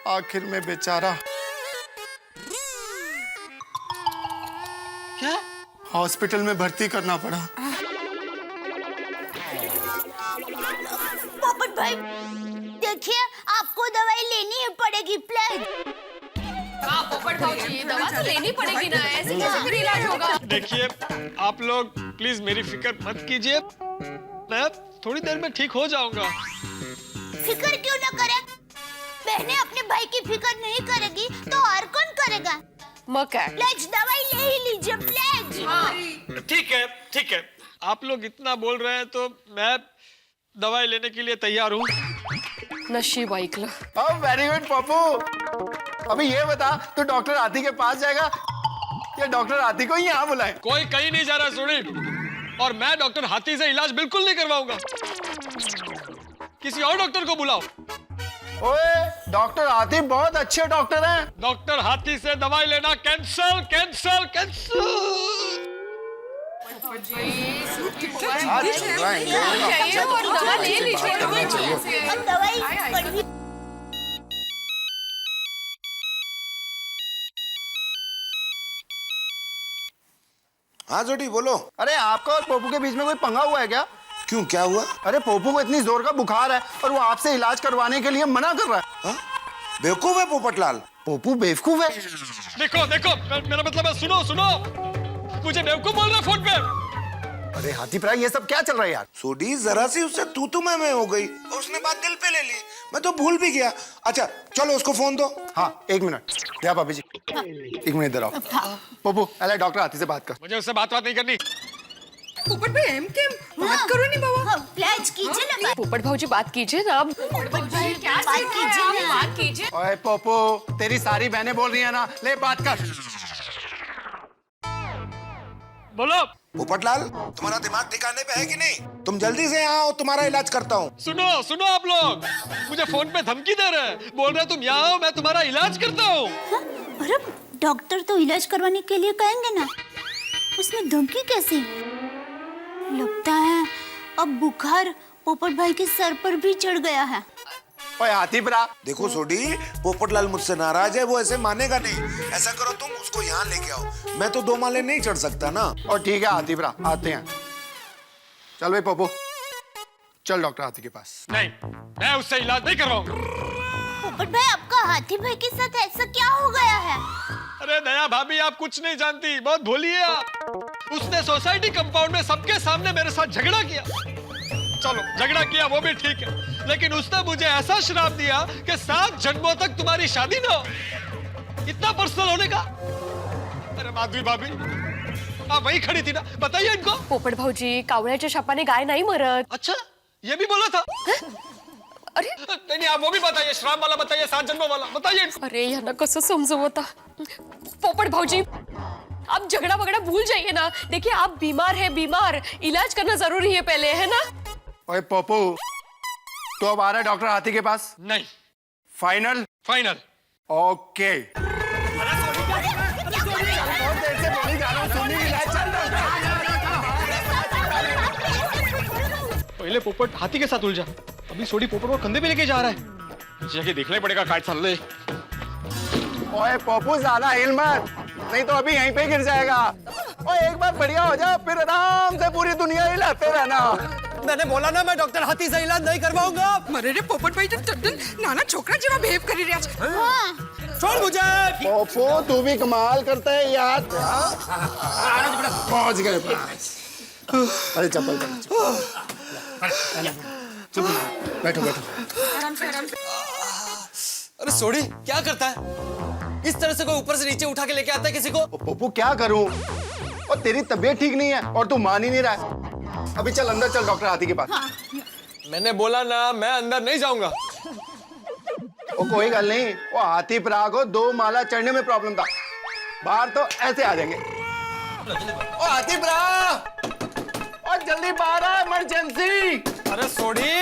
आखिर में बेचारा क्या हॉस्पिटल में भर्ती करना पड़ा। पोपट भाई, देखिए आपको दवाई लेनी ही पड़ेगी प्लीज। पोपट भाऊजी दवा तो लेनी पड़ेगी ना, ऐसे कैसे फिर इलाज होगा? देखिए आप लोग प्लीज मेरी फिक्र मत कीजिए, मैं थोड़ी देर में ठीक हो जाऊंगा। फिक्र क्यों ना करे? बहनें अपने भाई की फिक्र नहीं करेगी तो और कौन करेगा? मक्का प्लेज दवाई ले ही लीजिए प्लेज। ठीक है आप लोग इतना बोल रहे हैं तो मैं दवाई लेने के लिए तैयार हूँ। नशीब ऐकलं. Very good Pappu. अभी ये बता, तू डॉक्टर हाथी के पास जाएगा या डॉक्टर हाथी को ही यहाँ बुलाए? कोई कहीं नहीं जा रहा सुनी, और मैं डॉक्टर हाथी से इलाज बिल्कुल नहीं करवाऊंगा। किसी और डॉक्टर को बुलाओ। ओए, डॉक्टर हाथी बहुत अच्छे डॉक्टर हैं। डॉक्टर हाथी से दवाई लेना कैंसल कैंसल कैंसल। चाहिए और दवा ले लीजिए. अब दवाई कड़वी। हाँ जोटी बोलो। अरे आपका और पोपू के बीच में कोई पंगा हुआ है क्या? क्यों, क्या हुआ? अरे पोपू को इतनी जोर का बुखार है और वो आपसे इलाज करवाने के लिए मना कर रहा है। हाँ? बेवकूफ है पोपटलाल। पोपू बेवकूफ है? देखो मेरा मतलब है, सुनो मुझे बेवकूफ बोल रहा है फोन पे। अरे हाथी प्राय, ये सब क्या चल रहा है यार? सोडी जरा सी उससे तू मैं हो गई और उसने बात दिल पे ले ली, मैं तो भूल भी गया। अच्छा चलो उसको फोन दो। हाँ 1 मिनट क्या भाभी जी, 1 मिनट इधर आओ। पोपू पहले डॉक्टर हाथी से बात कर। मुझे उससे बात नहीं करनी। पोपट भाई एम के बात करो नहीं बाबा। हाँ, प्लेज कीजिए ना बात। पोपट भाऊजी बात कीजिए ना. क्या बात कीजिए ना। बात कीजिए. ओए पोपू, तेरी सारी बहनें बोल रही है ना, ले बात कर। बोलो। पोपटलाल, तुम्हारा दिमाग ठिकाने पे है कि नहीं? तुम जल्दी से यहाँ आओ, तुम्हारा इलाज करता हूँ। सुनो आप लोग, मुझे फोन पे धमकी दे रहे हैं, बोल रहे तुम यहाँ आओ, मैं तुम्हारा इलाज करता हूँ। अरे डॉक्टर तो इलाज करवाने के लिए कहेंगे ना, उसमें धमकी कैसी? लगता है अब बुखार पोपट भाई के सर पर भी चढ़ गया है। ओए हाथी प्रा, देखो सोडी, पोपटलाल मुझसे नाराज है, वो ऐसे मानेगा नहीं। ऐसा करो तुम उसको यहाँ लेके आओ, मैं तो 2 माले नहीं चढ़ सकता ना। और ठीक है हाथी प्रा, आते हैं। चल भाई पोपू, चल डॉक्टर हाथी के पास। नहीं, मैं उससे इलाज नहीं करवाऊंगा। पोपट भाई, आपका हाथी भाई के साथ ऐसा क्या हो गया है? अरे दया भाभी, आप कुछ नहीं जानती, बहुत भोली है आप। उसने सोसाइटी कंपाउंड में सबके सामने मेरे साथ झगड़ा किया। चलो झगड़ा किया वो भी ठीक है, लेकिन उसने मुझे ऐसा श्राप दिया कि 7 जन्मों तक तुम्हारी शादी ना हो। इतना पर्सनल होने का? अरे माधवी भाभी, आप वही खड़ी थी ना, बताइए इनको। पोपट भाऊजी, कावळ्याच्या शापाने गाय नाही मरत. अच्छा, ये भी बोला था? अरे नहीं, आप वो भी बताइए, श्राप वाला बताइए, 7 जन्मों वाला बताइए। अरे यांना कसं समजू आता. पोपट भाऊजी, आप झगड़ा वगड़ा भूल जाइए ना. देखिए आप बीमार है, बीमार, इलाज करना जरूरी है पहले, है ना? ओए पोपू, तो अब आ रहा है डॉक्टर हाथी के पास? नहीं। फाइनल? फाइनल। ओके। पहले पोपट हाथी के साथ उलझा, अभी सोडी पोपट को कंधे पे लेके जा रहा है। जाके देखना ही पड़ेगा काट साल ले। ओए पोपू, ज्यादा हिल मत, नहीं तो अभी यहीं पे गिर जाएगा। ओए एक बार बढ़िया हो जा, फिर आराम से पूरी दुनिया हिलाते रहना। मैंने बोला ना, मैं डॉक्टर हाथी से इलाज नहीं करवाऊंगा. मरे रे पोपट भाई तो नाना छोकरा जेवा बिहेव करी રહ્યા છે. छोड़ मुझे. पोपू तू भी कमाल करता है यार। पहुंच गए पास। अरे चप्पल बैठो बैठो। आराम से अरे सोडी, क्या करता है? इस तरह से कोई ऊपर से नीचे उठा के लेके आता है किसी को? पोपू क्या करूं, और तेरी तबीयत ठीक नहीं है और तू मान ही नहीं रहा है। अभी चल अंदर, चल डॉक्टर हाथी के पास। मैंने बोला ना, मैं अंदर नहीं जाऊंगा. वो कोई गल नहीं, वो हाथी प्रा को 2 माला चढ़ने में प्रॉब्लम था, बाहर तो ऐसे आ जाएंगे। ओ हाथी प्रा, और जल्दी बाहर आ, इमरजेंसी। अरे सोडी,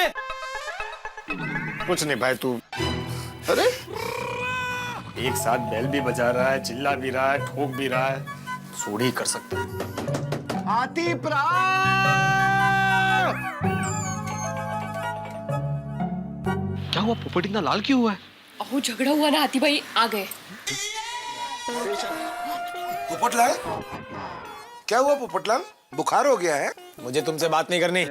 कुछ नहीं भाई, तू अरे एक साथ बेल भी बजा रहा है, चिल्ला भी रहा है, ठोक भी रहा है, सोडी कर सकता है। हाथी प्रा, क्या हुआ पोपट, इतना लाल क्यों हुआ है? अहो झगड़ा हुआ ना, हाथी भाई आ गए. पोपटलाल, क्या हुआ पोपटलाल? बुखार हो गया है? मुझे तुमसे बात नहीं करनी.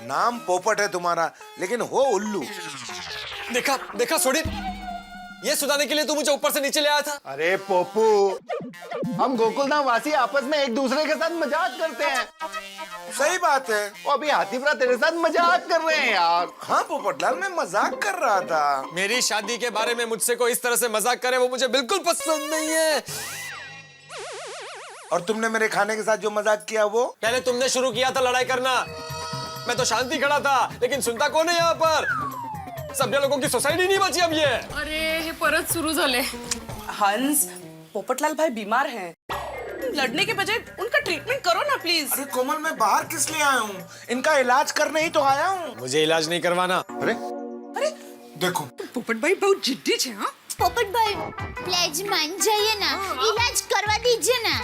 नाम पोपट है तुम्हारा, लेकिन हो उल्लू। देखा सोडी, ये सुनाने के लिए तू मुझे ऊपर से नीचे ले आया था? अरे पोपू, हम गोकुलधाम वासी आपस में एक दूसरे के साथ मजाक करते हैं। सही बात है। वो अभी हाथीपुरा तेरे साथ मजाक कर रहे हैं यार। हाँ पोपटलाल, मैं मजाक कर रहा था। मेरी शादी के बारे में मुझसे कोई इस तरह से मजाक करे वो मुझे बिल्कुल पसंद नहीं है। और तुमने मेरे खाने के साथ जो मजाक किया वो? पहले तुमने शुरू किया था लड़ाई करना। मैं तो शांति खड़ा था, लेकिन सुनता कौन है यहाँ पर? सभ्य लोगों की सोसाइटी नहीं बची अब ये। अरे हे परत सुरू झाले। हंस, पोपटलाल भाई बीमार हैं। लड़ने के बजाय उनका ट्रीटमेंट करो ना प्लीज। अरे कोमल, मैं बाहर किस लिए आया हूँ? इनका इलाज करने ही तो आया हूँ। मुझे इलाज नहीं करवाना। अरे अरे देखो, पोपट भाई बहुत जिद्दी है। हाँ पोपट भाई प्लेज मान जाइए ना, इलाज करवा दीजिए ना।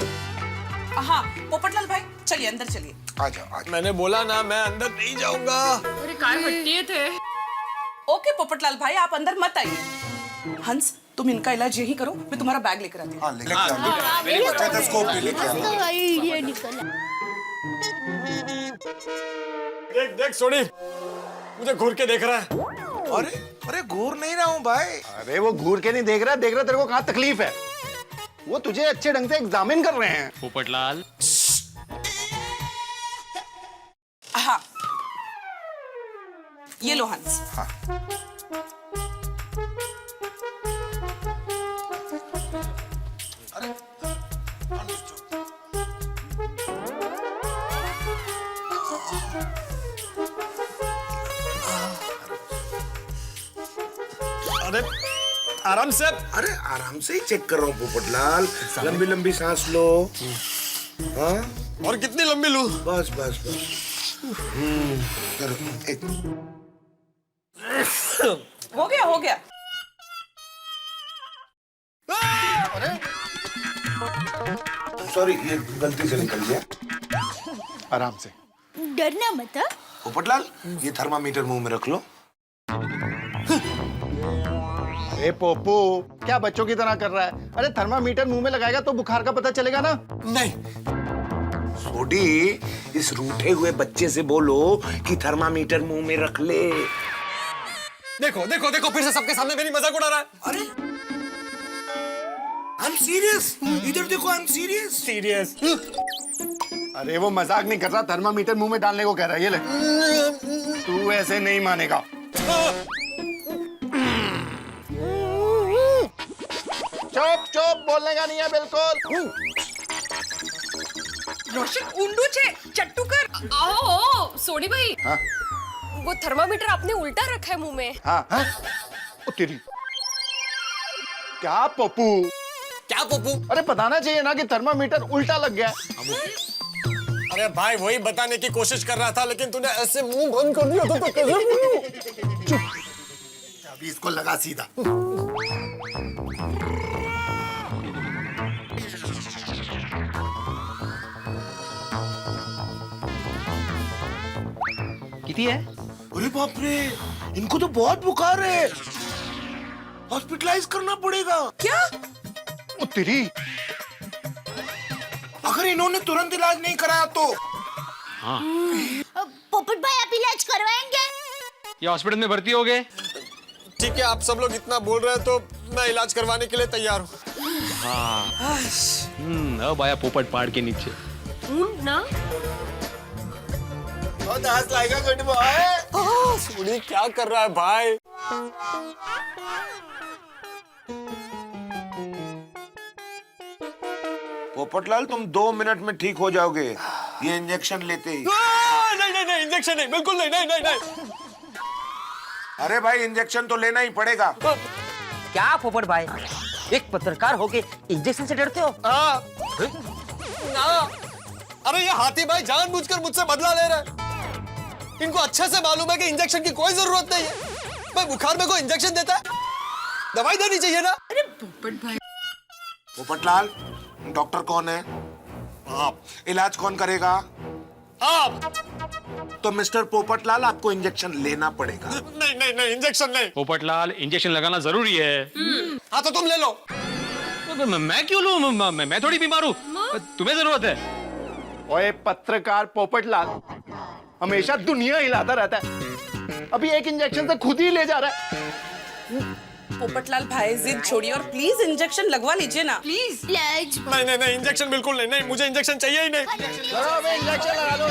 हाँ पोपटलाल भाई चलिए अंदर चलिए। आ जाओ। मैंने बोला ना मैं अंदर नहीं जाऊंगा। अरे काय हट्टी थे। ओके पोपटलाल भाई आप अंदर मत आइए। हंस तुम इनका इलाज यही करो, मैं तुम्हारा बैग लेकर आती हूँ। हाँ, लेके आओ। स्टेथोस्कोप भी लेके आओ। तो आइडिया निकला। देख देख सोनी, मुझे घूर के देख रहा है। अरे अरे घूर नहीं रहा हूँ भाई। अरे वो घूर के नहीं देख रहा तेरे को कहाँ तकलीफ है। वो तुझे अच्छे ढंग से एग्जामिन कर रहे हैं। पोपटलाल, हाँ ये लो हंस। अरे आराम से। अरे आराम से ही चेक कर रहा हूँ पोपटलाल। लंबी लंबी सांस लो। हाँ और कितनी लंबी लूं? बस बस बस। चलो, एक हो गया हो गया। सॉरी, ये गलती से निकल गया। आराम से। डरना मत। हाँ? पोपटलाल, ये थर्मामीटर मुंह में रख लो। अरे पोपू, क्या बच्चों की तरह कर रहा है? अरे थर्मामीटर मुंह में लगाएगा तो बुखार का पता चलेगा ना। नहीं। सोडी, इस रूठे हुए बच्चे से बोलो कि थर्मामीटर मुंह में रख ले। देखो देखो देखो, फिर से सबके सामने मेरी मजाक उड़ा रहा है। अरे आई एम सीरियस। इधर देखो, आई एम सीरियस। सीरियस? अरे वो मजाक नहीं कर रहा, थर्मामीटर मुंह में डालने को कह रहा है। ये ले। तू ऐसे नहीं मानेगा। चुप चुप, बोलने का नहीं है बिल्कुल। रोशन उंडू छे, चट्टू कर। आओ सोनी भाई। हाँ? वो थर्मामीटर आपने उल्टा रखा है मुंह में। हाँ हाँ? ओ तेरी। क्या पप्पू? क्या पप्पू? अरे बताना चाहिए ना कि थर्मामीटर उल्टा लग गया। अरे भाई वही बताने की कोशिश कर रहा था, लेकिन तूने ऐसे मुंह बंद कर दिया था तो कैसे बोलूं? चुप। अभी इसको लगा सीधा। कितनी है? अरे बाप रे, इनको तो बहुत बुखार है। हॉस्पिटलाइज करना पड़ेगा। क्या? ओ तेरी। अगर इन्होंने तुरंत इलाज नहीं कराया तो। पोपट भाई आप इलाज करवाएंगे? ये हॉस्पिटल में भर्ती हो गए? ठीक है, आप सब लोग इतना बोल रहे हैं तो मैं इलाज करवाने के लिए तैयार हूँ। अब आया पोपट पहाड़ के नीचे। ऊंट ना? बहुत हंस लाएगा गुड बॉय। सोनी क्या कर रहा है भाई? पोपटलाल, तुम 2 मिनट में ठीक हो जाओगे, ये इंजेक्शन लेते ही। नहीं नहीं नहीं, इंजेक्शन नहीं, बिल्कुल नहीं, नहीं नहीं नहीं। अरे भाई, इंजेक्शन तो लेना ही पड़ेगा। क्या पोपट भाई, एक पत्रकार होके इंजेक्शन से डरते हो? ना। अरे ये हाथी भाई जानबूझकर मुझसे बदला ले रहा है। इनको अच्छे से मालूम है कि इंजेक्शन की कोई जरूरत नहीं है। भाई बुखार में कोई इंजेक्शन देता है? दवाई देनी चाहिए ना। अरे पोपट भाई। पोपटलाल, डॉक्टर कौन है? आप। इलाज कौन करेगा? आप। तो मिस्टर पोपटलाल, आपको इंजेक्शन लेना पड़ेगा। नहीं नहीं नहीं, इंजेक्शन नहीं। पोपटलाल, इंजेक्शन लगाना जरूरी है। हाँ तो तुम ले लो। मैं क्यों लूं? मैं थोड़ी बीमार हूँ, तुम्हें जरूरत है। ओए पत्रकार पोपटलाल हमेशा दुनिया हिलाता रहता है, अभी एक इंजेक्शन से खुद ही ले जा रहा है। पोपटलाल भाई जिद छोड़िए और प्लीज इंजेक्शन लगवा लीजिए ना प्लीज प्लीज नहीं नहीं नहीं इंजेक्शन बिल्कुल नहीं, नहीं मुझे इंजेक्शन चाहिए ही नहीं। इंजेक्शन लगा दो,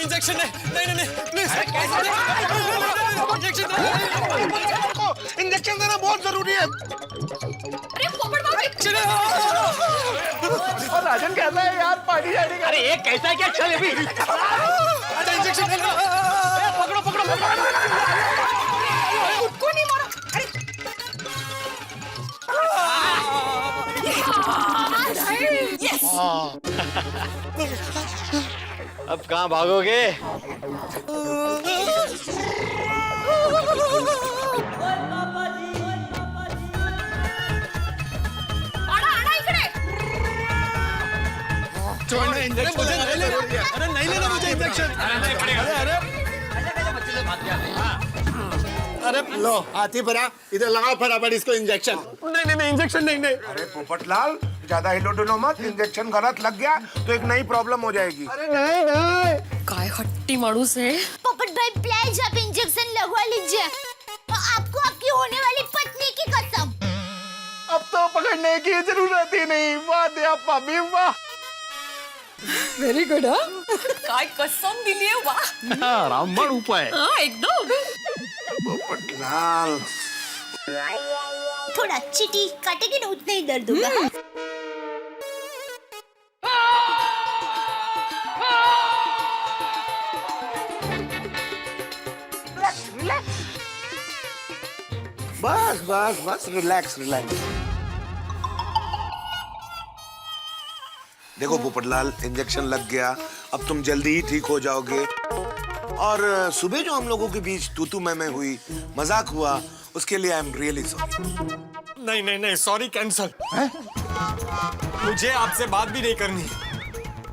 इंजेक्शन नहीं प्लीज इंजेक्शन देना बहुत जरूरी है। अरे पोपट भाऊजी और राजन कैसा है यार, पार्टी जाने का? अरे ये कैसा क्या चल अभी इंजेक्शन पकड़ो पकड़ो उसको नहीं मारो। अरे यस अब कहाँ भागोगे? अरे नहीं लेना मुझे इंजेक्शन। अरे लो हाथी भरा, इधर लगाओ फटाफट इसको इंजेक्शन। नहीं इंजेक्शन नहीं। अरे पोपटलाल ज्यादा हिलो डुलो मत, इंजेक्शन गलत लग गया तो एक नई प्रॉब्लम हो जाएगी। काय हट्टी माणूस है। पोपट भाई प्लीज आप इंजेक्शन लगवा लीजिए, आपको आपकी होने वाली पत्नी की कसम। अब तो पकड़ने की जरूरत ही नहीं। वाह दया भाभी वाह। वेरी गुड हाँ काय कसम दिली है वाह। रामबाण उपाय। हाँ एकदम। पोपटलाल थोड़ा चीटी काटेगी ना उतना ही दर्द होगा। हाँ? बस बस बस रिलैक्स रिलैक्स। देखो पोपटलाल इंजेक्शन लग गया, अब तुम जल्दी ही ठीक हो जाओगे। और सुबह जो हम लोगों के बीच तू मैं हुई, मजाक हुआ, उसके लिए आई एम रियली सॉरी। नहीं सॉरी कैंसल। मुझे आपसे बात भी नहीं करनी।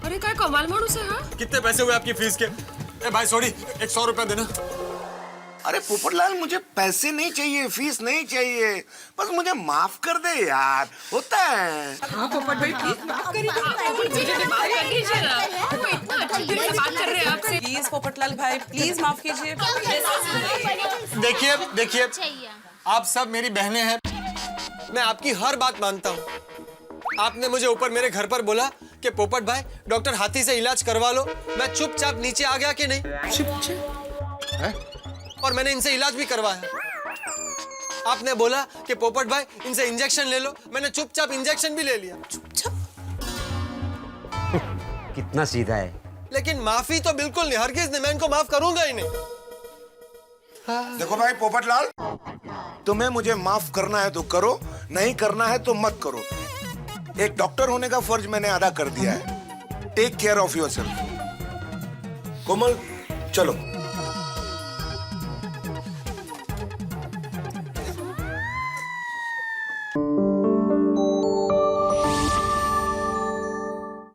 अरे काय कमाल माणूस है हाँ। कितने पैसे हुए आपकी फीस के? ए भाई सॉरी, 100 रुपया देना। अरे पोपटलाल मुझे पैसे नहीं चाहिए, फीस नहीं चाहिए, बस मुझे माफ कर दे यार, होता है। हाँ पोपट भाई प्लीज माफ करिए। बात कर दीजिए ना, वो इतना अच्छे दिल से बात कर रहे हैं आपसे। प्लीज पोपटलाल भाई प्लीज माफ कीजिए। देखिए आप सब मेरी बहनें हैं, मैं आपकी हर बात मानता हूँ। आपने मुझे ऊपर मेरे घर पर बोला कि पोपट भाई डॉक्टर हाथी से इलाज करवा लो, मैं चुपचाप नीचे आ गया कि नहीं? चुपचाप। और मैंने इनसे इलाज भी करवाया। आपने बोला कि पोपट भाई इनसे इंजेक्शन ले लो, मैंने चुपचाप इंजेक्शन भी ले लिया। कितना सीधा है। लेकिन माफी तो बिल्कुल नहीं, हरगिज नहीं, मैं इनको माफ करूंगा ही नहीं। देखो भाई पोपटलाल, तुम्हें मुझे माफ करना है तो करो, नहीं करना है तो मत करो। एक डॉक्टर होने का फर्ज मैंने अदा कर दिया है। Take care of yourself. Komal चलो।